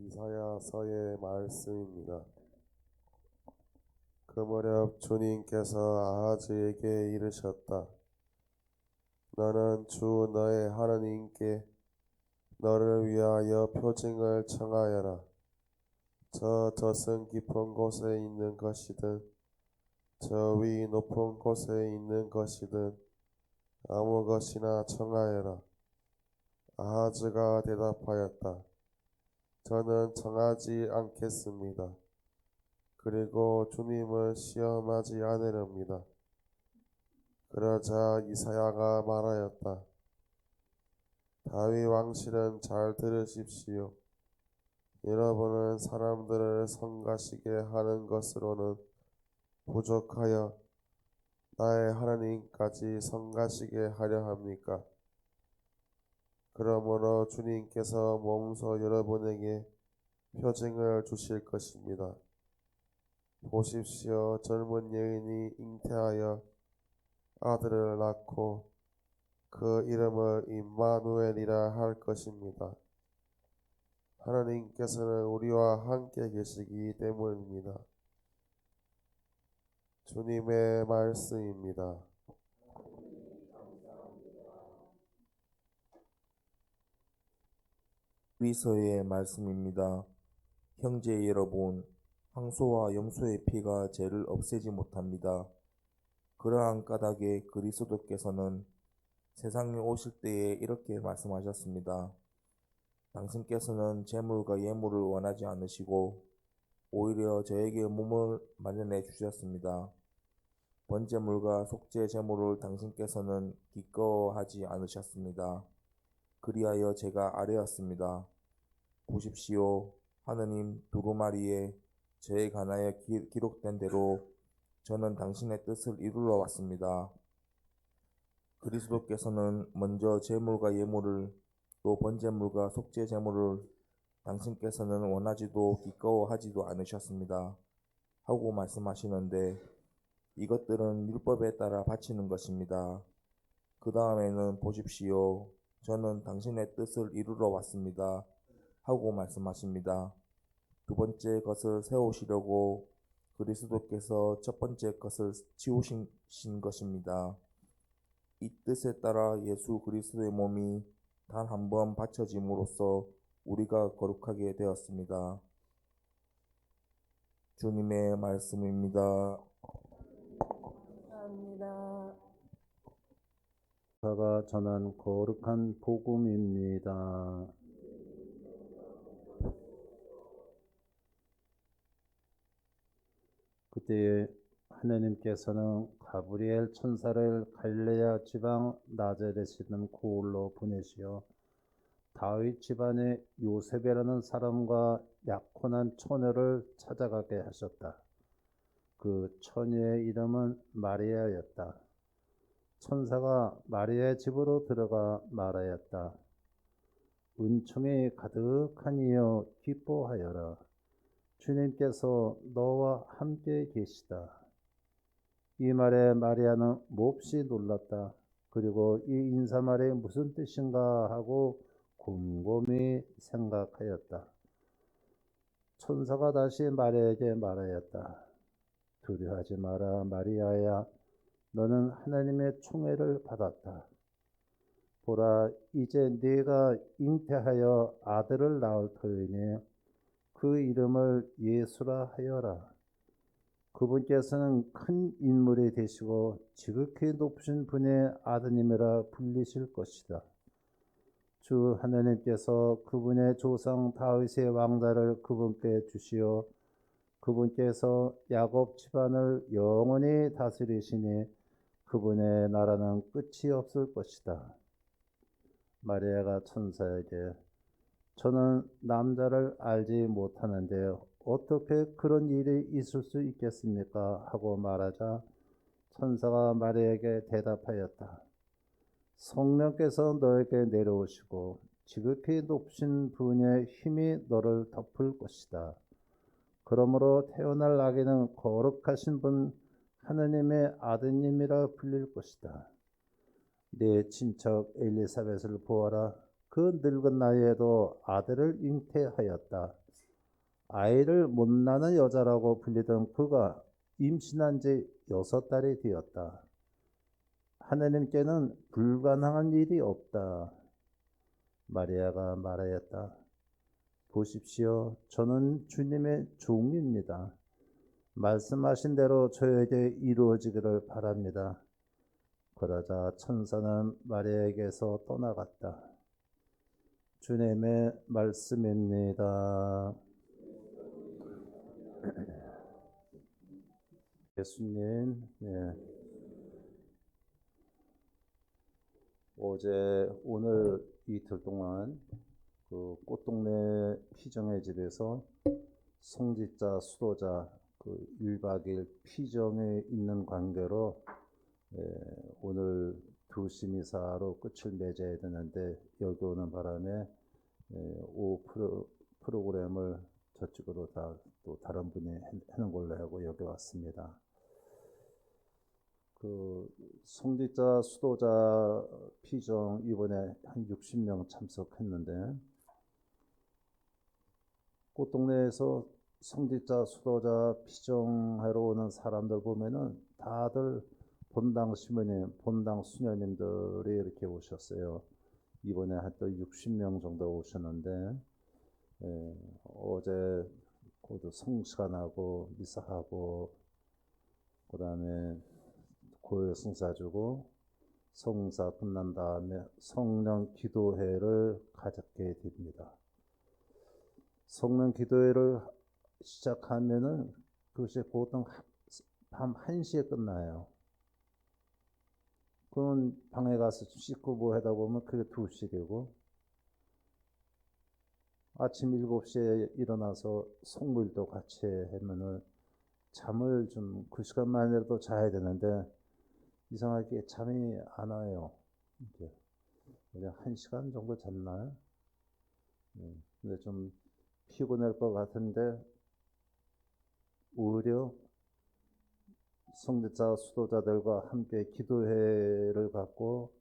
이사야서의 말씀입니다. 그 무렵 주님께서 아하즈에게 이르셨다. 너는 주 너의 하나님께 너를 위하여 표징을 청하여라. 저 저승 깊은 곳에 있는 것이든 저 위 높은 곳에 있는 것이든 아무 것이나 청하여라. 아하즈가 대답하였다. 저는 청하지 않겠습니다. 그리고 주님을 시험하지 않으렵니다. 그러자 이사야가 말하였다. 다윗 왕실은 잘 들으십시오. 여러분은 사람들을 성가시게 하는 것으로는 부족하여 나의 하나님까지 성가시게 하려 합니까? 그러므로 주님께서 몸소 여러분에게 표징을 주실 것입니다. 보십시오. 젊은 여인이 잉태하여 아들을 낳고 그 이름을 임마누엘이라 할 것입니다. 하나님께서는 우리와 함께 계시기 때문입니다. 주님의 말씀입니다. 그리스도의 말씀입니다. 형제 여러분, 황소와 염소의 피가 죄를 없애지 못합니다. 그러한 까닭에 그리스도께서는 세상에 오실 때에 이렇게 말씀하셨습니다. 당신께서는 재물과 예물을 원하지 않으시고 오히려 저에게 몸을 마련해 주셨습니다. 번제물과 속죄 제물을 당신께서는 기꺼워하지 않으셨습니다. 그리하여 제가 아뢰었습니다. 보십시오. 하느님 두루마리에 저에 관하여 기록된 대로 저는 당신의 뜻을 이루러 왔습니다. 그리스도께서는 먼저 제물과 예물을 또 번제물과 속죄 제물을 당신께서는 원하지도 기꺼워하지도 않으셨습니다. 하고 말씀하시는데 이것들은 율법에 따라 바치는 것입니다. 그 다음에는 보십시오. 저는 당신의 뜻을 이루러 왔습니다. 하고 말씀하십니다. 두 번째 것을 세우시려고 그리스도께서 첫 번째 것을 치우신 것입니다. 이 뜻에 따라 예수 그리스도의 몸이 단 한 번 바쳐짐으로써 우리가 거룩하게 되었습니다. 주님의 말씀입니다. 감사합니다. 가 전한 거룩한 복음입니다. 그때 하느님께서는 가브리엘 천사를 갈레아 지방 나자렛에 있는 고을로 보내시어 다윗 집안의 요셉이라는 사람과 약혼한 처녀를 찾아가게 하셨다. 그 처녀의 이름은 마리아였다. 천사가 마리아의 집으로 들어가 말하였다. 은총이 가득하니여 기뻐하여라. 주님께서 너와 함께 계시다. 이 말에 마리아는 몹시 놀랐다. 그리고 이 인사말이 무슨 뜻인가 하고 곰곰이 생각하였다. 천사가 다시 마리아에게 말하였다. 두려워하지 마라, 마리아야. 너는 하나님의 총애를 받았다. 보라, 이제 네가 잉태하여 아들을 낳을 터이니 그 이름을 예수라 하여라. 그분께서는 큰 인물이 되시고 지극히 높으신 분의 아드님이라 불리실 것이다. 주 하나님께서 그분의 조상 다윗의 왕자를 그분께 주시어 그분께서 야곱 집안을 영원히 다스리시니 그분의 나라는 끝이 없을 것이다. 마리아가 천사에게 저는 남자를 알지 못하는데 어떻게 그런 일이 있을 수 있겠습니까? 하고 말하자 천사가 마리아에게 대답하였다. 성령께서 너에게 내려오시고 지극히 높으신 분의 힘이 너를 덮을 것이다. 그러므로 태어날 아기는 거룩하신 분 하느님의 아드님이라 불릴 것이다. 네 친척 엘리사벳을 보아라. 그 늙은 나이에도 아들을 잉태하였다. 아이를 못 낳는 여자라고 불리던 그가 임신한 지 6달이 되었다. 하나님께는 불가능한 일이 없다. 마리아가 말하였다. 보십시오. 저는 주님의 종입니다. 말씀하신 대로 저에게 이루어지기를 바랍니다. 그러자 천사는 마리아에게서 떠나갔다. 주님의 말씀입니다. 예수님, 오늘 이틀 동안 그 꽃동네 피정의 집에서 성직자, 수도자 그 1박 2일 피정에 있는 관계로 오늘 2시 미사로 끝을 맺어야 되는데 여기 오는 바람에 오후 프로그램을 저쪽으로 또 다른 분이 하는 걸로 하고 여기 왔습니다. 그 성직자, 수도자 피정 이번에 한 60명 참석했는데 꽃동네에서 성직자, 수도자 피정하러 오는 사람들 보면은 다들 본당 시모님, 본당 수녀님들이 이렇게 오셨어요. 이번에 한 또 60명 정도 오셨는데 어제 모두 성시간하고 미사하고 그 다음에 고요 성사 주고 성사 끝난 다음에 성령 기도회를 가졌게 됩니다. 성령 기도회를 시작하면은 그것이 보통 밤 1시에 끝나요. 그럼 방에 가서 씻고 뭐 하다 보면 그게 2시 되고 아침 7시에 일어나서 성물도 같이 하면은 잠을 좀 그 시간만이라도 자야 되는데 이상하게 잠이 안 와요. 그냥 1시간 정도 잤나요? 근데 좀 피곤할 것 같은데 오히려 성직자 수도자들과 함께 기도회를 갖고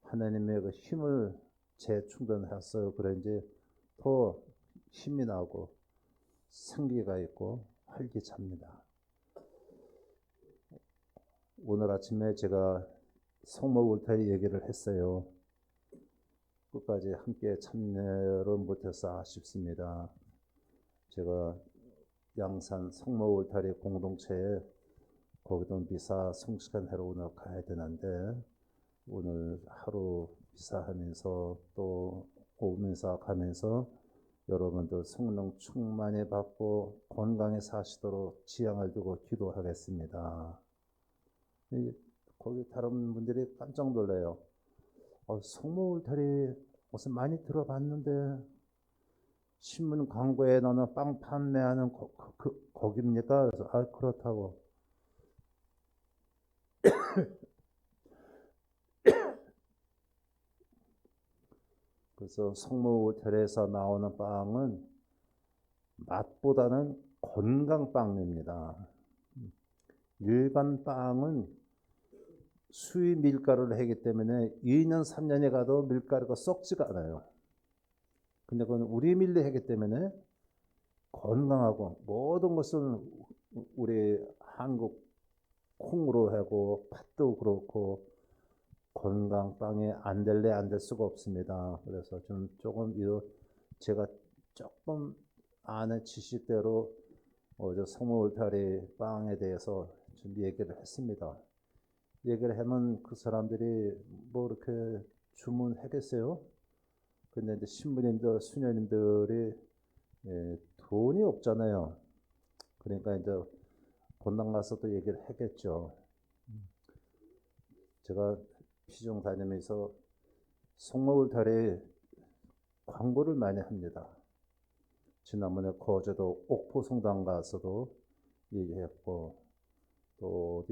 하나님의 그 힘을 재충전했어요. 그런지 더 힘이 나고 생기가 있고 활기찹니다. 오늘 아침에 제가 성모 울타리 얘기를 했어요. 끝까지 함께 참여를 못해서 아쉽습니다. 제가 양산 성모 울타리 공동체에 거기도 미사 성시간 하러 오늘 가야 되는데 오늘 하루 미사하면서 또 오면서 가면서 여러분들 성령 충만히 받고 건강히 사시도록 지향을 두고 기도하겠습니다. 거기 다른 분들이 깜짝 놀래요. 성모 울타리 무슨 많이 들어봤는데 신문 광고에 나는 빵 판매하는 거기입니까? 그래서 그렇다고. 그래서 성모 울타리에서 나오는 빵은 맛보다는 건강빵입니다. 일반 빵은 수입 밀가루를 하기 때문에 2년 3년에 가도 밀가루가 썩지가 않아요. 근데 그건 우리 밀리 하기 때문에 건강하고 모든 것은 우리 한국 콩으로 하고 팥도 그렇고 건강빵이 안 될래 안 될 수가 없습니다. 그래서 조금 제가 조금 아는 지식대로 어제 성모 울타리 빵에 대해서 좀 얘기를 했습니다. 얘기를 하면 그 사람들이 뭐 이렇게 주문하겠어요? 근데 이제 신부님들, 수녀님들이 돈이 없잖아요. 그러니까 이제 본당 가서도 얘기를 하겠죠. 제가 피정 다니면서 성모 울타리 광고를 많이 합니다. 지난번에 거제도 옥포성당 가서도 얘기했고 또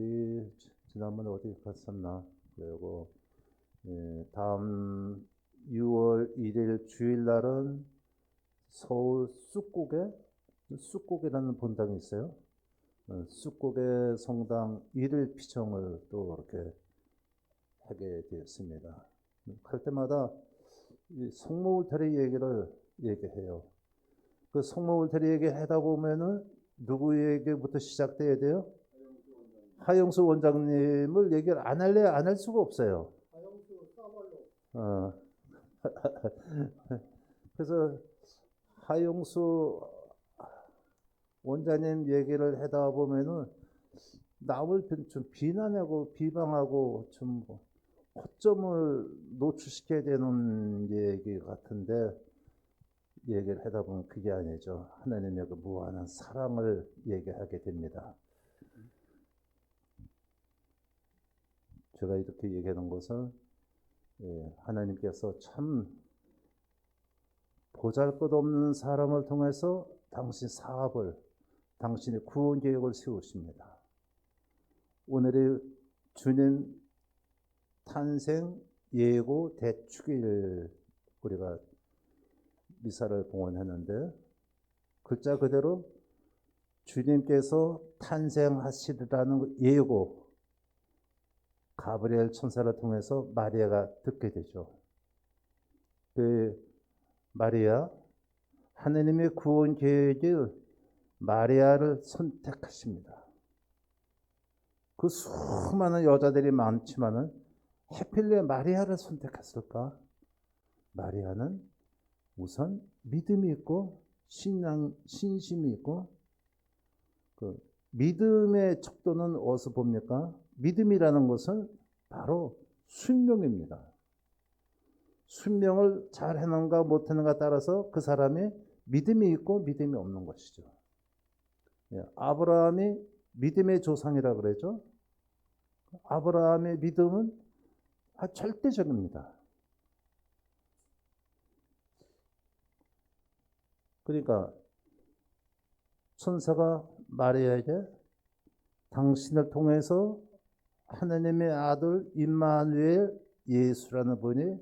지난번에 어디 갔었나. 그리고 다음 6월 1일 주일날은 서울 쑥곡이라는 본당이 있어요. 쑥곡의 성당 1일 피정을 또 이렇게 하게 되었습니다. 갈 때마다 이 성모 울타리 얘기를 얘기해요. 그 송모울테리 얘기하다 보면은 누구 얘기부터 시작돼야 돼요? 하영수 원장님을 얘기를 안 할래 안 할 수가 없어요. 어. 그래서 하영수 원장님 얘기를 하다 보면은 남을 좀 비난하고 비방하고 좀 허점을 노출시켜야 되는 얘기 같은데 얘기를 하다 보면 그게 아니죠. 하나님의 그 무한한 사랑을 얘기하게 됩니다. 제가 이렇게 얘기하는 것은 하나님께서 참 보잘것없는 사람을 통해서 당신 사업을, 당신의 구원 계획을 세우십니다. 오늘의 주님 탄생 예고 대축일 우리가 미사를 봉헌했는데 글자 그대로 주님께서 탄생하시리라는 예고 가브리엘 천사를 통해서 마리아가 듣게 되죠. 그 마리아, 하느님의 구원 계획을 마리아를 선택하십니다. 그 수많은 여자들이 많지만은 하필 왜 마리아를 선택했을까? 마리아는 우선 믿음이 있고 신심이 있고 그 믿음의 척도는 어디서 봅니까? 믿음이라는 것은 바로 순종입니다. 순종을 잘 해놓은가 못하는가 따라서 그 사람이 믿음이 있고 믿음이 없는 것이죠. 아브라함이 믿음의 조상이라고 그러죠. 아브라함의 믿음은 절대적입니다. 그러니까 천사가 마리아에게 당신을 통해서 하나님의 아들 임마누엘 예수라는 분이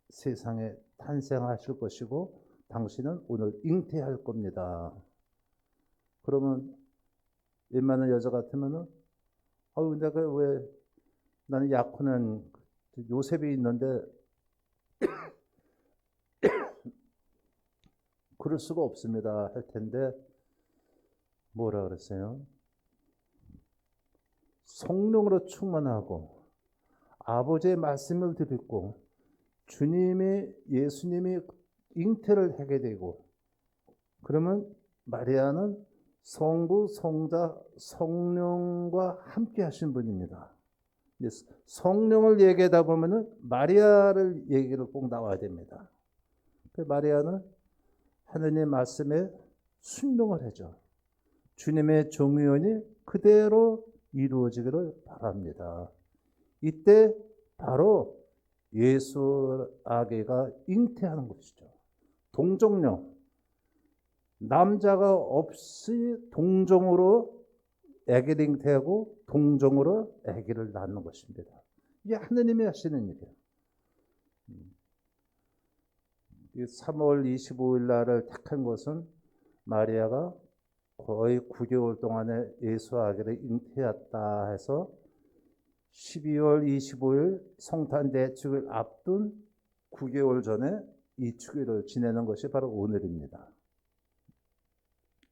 세상에 탄생하실 것이고 당신은 오늘 잉태할 겁니다. 그러면 웬만한 여자 같으면은 내가 왜 나는 약혼한 요셉이 있는데 그럴 수가 없습니다 할 텐데 뭐라 그랬어요? 성령으로 충만하고 아버지의 말씀을 듣고 예수님이 잉태를 하게 되고 그러면 마리아는 성부, 성자, 성령과 함께 하신 분입니다. 성령을 얘기하다 보면은 마리아를 얘기를 꼭 나와야 됩니다. 마리아는 하느님의 말씀에 순종을 하죠. 주님의 종의원이 그대로 이루어지기를 바랍니다. 이때 바로 예수 아기가 잉태하는 것이죠. 동정녀, 남자가 없이 동정으로 아기를 잉태하고 동정으로 아기를 낳는 것입니다. 이게 하느님이 하시는 일이에요. 3월 25일 날을 택한 것은 마리아가 거의 9개월 동안에 예수 아기를 잉태했다 해서 12월 25일 성탄 대축을 앞둔 9개월 전에 이 축일을 지내는 것이 바로 오늘입니다.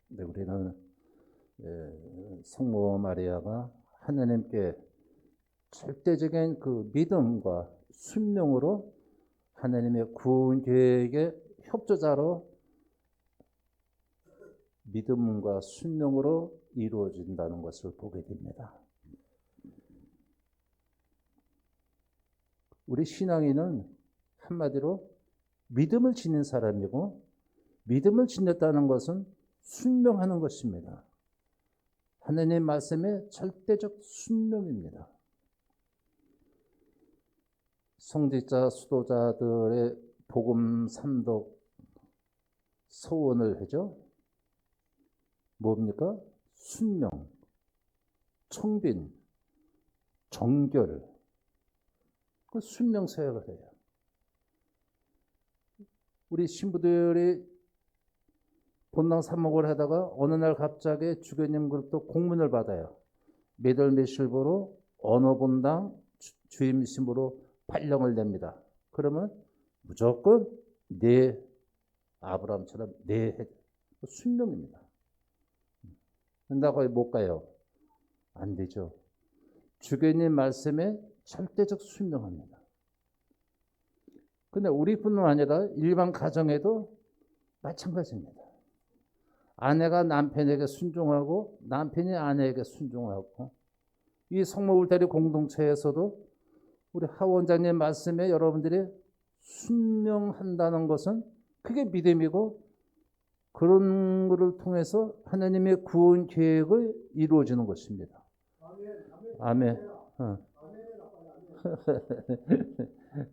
네, 우리는 성모 마리아가 하나님께 절대적인 그 믿음과 순종으로 하나님의 구원 계획의 협조자로 믿음과 순종으로 이루어진다는 것을 보게 됩니다. 우리 신앙인은 한마디로 믿음을 지닌 사람이고 믿음을 지녔다는 것은 순종하는 것입니다. 하나님의 말씀에 절대적 순종입니다. 성직자 수도자들의 복음 삼독 서원을 하죠. 뭡니까? 순종, 청빈, 정결, 그 순종 사역을 해요. 우리 신부들이 본당 사목을 하다가 어느 날 갑자기 주교님 그룹도 공문을 받아요. 몇월 몇일부로 어느 본당 주임 신부로 발령을 냅니다. 그러면 무조건 아브라함처럼 순명입니다. 근다고 못 가요? 안 되죠. 주교님 말씀에 절대적 순명합니다. 근데 우리뿐만 아니라 일반 가정에도 마찬가지입니다. 아내가 남편에게 순종하고 남편이 아내에게 순종하고, 이 성모 울타리 공동체에서도 우리 하 원장님 말씀에 여러분들이 순명한다는 것은 그게 믿음이고, 그런 것을 통해서 하나님의 구원 계획을 이루어지는 것입니다. 아멘.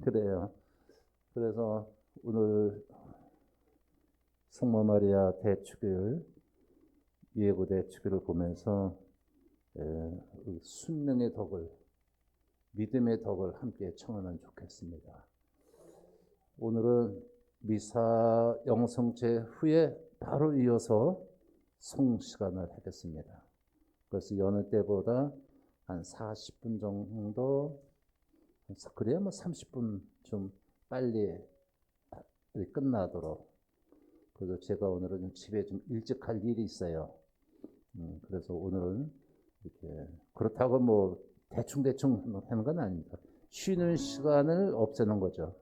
그래요. 그래서 오늘 성모 마리아 대축일, 예고 대축일을 보면서 순명의 덕을, 믿음의 덕을 함께 청하면 좋겠습니다. 오늘은 미사 영성제 후에 바로 이어서 송시간을 하겠습니다. 그래서 여느 때보다 한 40분 정도, 그래야 뭐 30분 좀 빨리 끝나도록. 그래서 제가 오늘은 좀 집에 좀 일찍 갈 일이 있어요. 그래서 오늘은 이렇게, 그렇다고 뭐 대충 하는 건 아닙니다. 쉬는 시간을 없애는 거죠.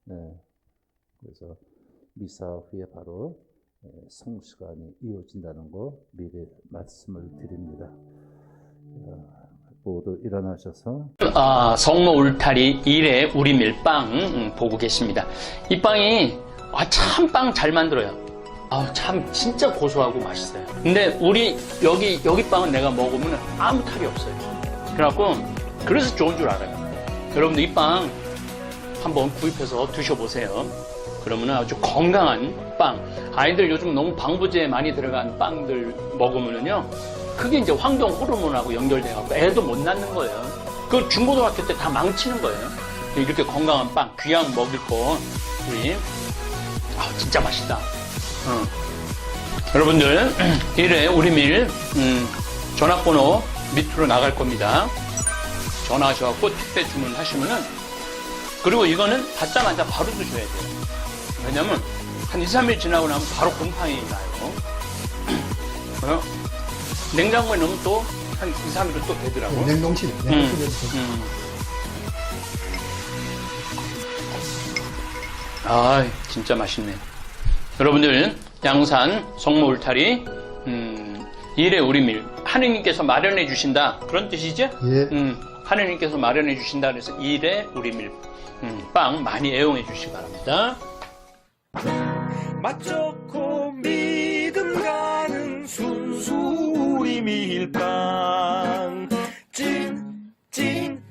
네. 그래서 미사 후에 바로 성시간이 이어진다는 거 미리 말씀을 드립니다. 모두 일어나셔서 성모 울타리 1회 우리 밀빵 보고 계십니다. 이 빵이 참 빵 잘 만들어요. 참 진짜 고소하고 맛있어요. 근데 우리 여기 빵은 내가 먹으면 아무 탈이 없어요. 그래서 좋은 줄 알아요. 여러분들 이 빵 한번 구입해서 드셔보세요. 그러면 아주 건강한 빵. 아이들 요즘 너무 방부제 많이 들어간 빵들 먹으면요, 그게 이제 황동 호르몬하고 연결돼갖고 애도 못 낳는 거예요. 그 중고등학교 때 다 망치는 거예요. 이렇게 건강한 빵, 귀양 먹을 거, 우리, 진짜 맛있다. 여러분들, 1회 우리밀, 전화번호 밑으로 나갈 겁니다. 전화하셔갖고 택배 주문하시면은, 그리고 이거는 받자마자 바로 드셔야 돼요. 왜냐면, 한 2, 3일 지나고 나면 바로 곰팡이 나요. 냉장고에 넣으면 또 한 2, 3일은 또 되더라고. 냉동실에. 진짜 맛있네. 여러분들, 양산 성모 울타리 1회 우리밀, 하느님께서 마련해 주신다, 그런 뜻이죠? 예. 하느님께서 마련해 주신다 그래서 1회 우리밀 빵 많이 애용해 주시기 바랍니다. 맛 좋고 믿음 가는 순수 우리 밀빵 찐